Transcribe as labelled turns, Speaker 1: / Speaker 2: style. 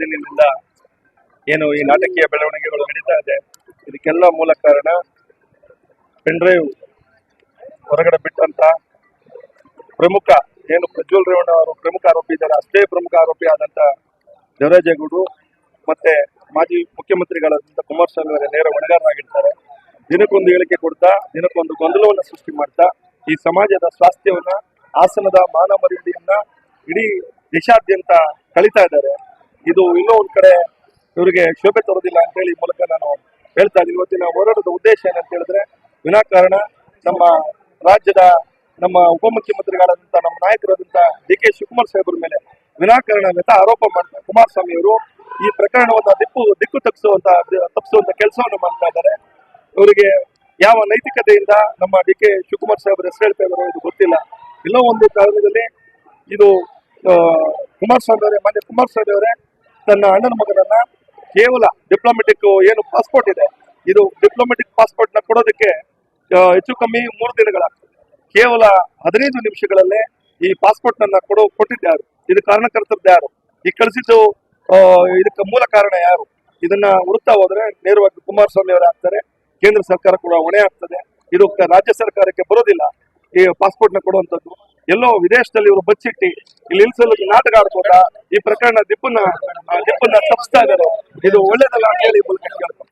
Speaker 1: ದಿನದಿಂದ ಏನು ಈ ನಾಟಕೀಯ ಬೆಳವಣಿಗೆಗಳು ನಡೀತಾ ಇದೆ, ಇದಕ್ಕೆಲ್ಲ ಮೂಲ ಕಾರಣ ಪೆನ್ಡ್ರೈವ್ ಹೊರಗಡೆ ಬಿಟ್ಟಂತ ಪ್ರಮುಖ ಏನು ಪ್ರಜ್ವಲ್ ರೇವಣ್ಣ ಅವರು ಪ್ರಮುಖ ಆರೋಪಿ ಇದ್ದಾರೆ, ಅಷ್ಟೇ ಪ್ರಮುಖ ಆರೋಪಿ ಆದಂತ ದೇವರಾಜೇಗೌಡರು ಮತ್ತೆ ಮಾಜಿ ಮುಖ್ಯಮಂತ್ರಿಗಳಾದಂತ ಕುಮಾರಸ್ವಾಮಿ ಅವರ ನೇರ ಹೊಣೆಗಾರರಾಗಿರ್ತಾರೆ. ದಿನಕ್ಕೊಂದು ಹೇಳಿಕೆ ಕೊಡ್ತಾ ದಿನಕ್ಕೊಂದು ಗೊಂದಲವನ್ನು ಸೃಷ್ಟಿ ಮಾಡ್ತಾ ಈ ಸಮಾಜದ ಸ್ವಾಸ್ಥ್ಯವನ್ನ, ಆಸನದ ಮಾನ ಮರ್ಯಾದೆಯನ್ನ ಇಡೀ ದೇಶಾದ್ಯಂತ ಕಳೀತಾ ಇದ್ದಾರೆ. ಇದು ಇನ್ನೂ ಒಂದ್ ಕಡೆ ಇವರಿಗೆ ಶೋಭೆ ತರೋದಿಲ್ಲ ಅಂತ ಹೇಳಿ ಮೂಲಕ ನಾನು ಹೇಳ್ತಾ ಇದ್ದೀನಿ. ಇವತ್ತಿನ ಹೋರಾಟದ ಉದ್ದೇಶ ಏನಂತ ಹೇಳಿದ್ರೆ, ವಿನಾಕಾರಣ ನಮ್ಮ ರಾಜ್ಯದ ನಮ್ಮ ಉಪಮುಖ್ಯಮಂತ್ರಿಗಳಾದಂತ ನಮ್ಮ ನಾಯಕರಾದಂತ ಡಿ.ಕೆ. ಶಿವಕುಮಾರ್ ಸಾಹೇಬ್ರ ಮೇಲೆ ವಿನಾಕಾರಣ ಆರೋಪ ಮಾಡ್ತಾರೆ. ಕುಮಾರಸ್ವಾಮಿ ಅವರು ಈ ಪ್ರಕರಣವನ್ನ ದಿಕ್ಕು ತಪ್ಪಿಸುವಂತ ಕೆಲಸವನ್ನು ಮಾಡ್ತಾ ಇದ್ದಾರೆ. ಇವರಿಗೆ ಯಾವ ನೈತಿಕತೆಯಿಂದ ನಮ್ಮ ಡಿ.ಕೆ. ಶಿವಕುಮಾರ್ ಸಾಹೇಬ್ರ ಹೆಸರು ಹೇಳ್ತಾ ಇದ್ದಾರೋ ಇದು ಗೊತ್ತಿಲ್ಲ. ಎಲ್ಲೋ ಒಂದು ಕಾರಣದಲ್ಲಿ ಇದು ಮಾನ್ಯ ಕುಮಾರಸ್ವಾಮಿ ಅವರೇ ತನ್ನ ಅಣ್ಣನ ಮಗನನ್ನ ಕೇವಲ ಡಿಪ್ಲೊಮೆಟಿಕ್ ಏನು ಪಾಸ್ಪೋರ್ಟ್ ಇದೆ, ಇದು ಡಿಪ್ಲೊಮೆಟಿಕ್ ಪಾಸ್ಪೋರ್ಟ್ ನ ಕೊಡೋದಕ್ಕೆ ಹೆಚ್ಚು ಕಮ್ಮಿ 3 ದಿನಗಳಾಗ್ತದೆ. ಕೇವಲ 15 ನಿಮಿಷಗಳಲ್ಲೇ ಈ ಪಾಸ್ಪೋರ್ಟ್ ನನ್ನ ಕೊಟ್ಟಿದ್ಯಾರು, ಇದು ಕಾರಣಕರ್ತರದ್ದು ಯಾರು, ಈ ಕಳಿಸಿದ್ದು ಇದಕ್ಕೆ ಮೂಲ ಕಾರಣ ಯಾರು, ಇದನ್ನ ಹುಡುಕ್ತಾ ಹೋದ್ರೆ ನೇರವಾಗಿ ಕುಮಾರಸ್ವಾಮಿ ಅವರೇ ಆಗ್ತಾರೆ. ಕೇಂದ್ರ ಸರ್ಕಾರ ಕೂಡ ಹೊಣೆ ಆಗ್ತದೆ. ಇದು ರಾಜ್ಯ ಸರ್ಕಾರಕ್ಕೆ ಬರೋದಿಲ್ಲ ಈ ಪಾಸ್ಪೋರ್ಟ್ ನ ಕೊಡುವಂತದ್ದು. ಎಲ್ಲೋ ವಿದೇಶದಲ್ಲಿ ಇವರು ಬಚ್ಚಿಟ್ಟಿ ಇಲ್ಲಿ ಇಳಿಸಲು ನಾಟಕ ಆಡ್ಬೋದಾ, ಈ ಪ್ರಕರಣ ದಿಪ್ಪನ್ನ ತಪ್ಪಿಸ್ತಾ ಇದ್ದಾರೆ. ಇದು ಒಳ್ಳೇದಲ್ಲ ಅಂತ ಹೇಳಿ ಮೂಲಕ ಕೇಳ್ತಾರೆ.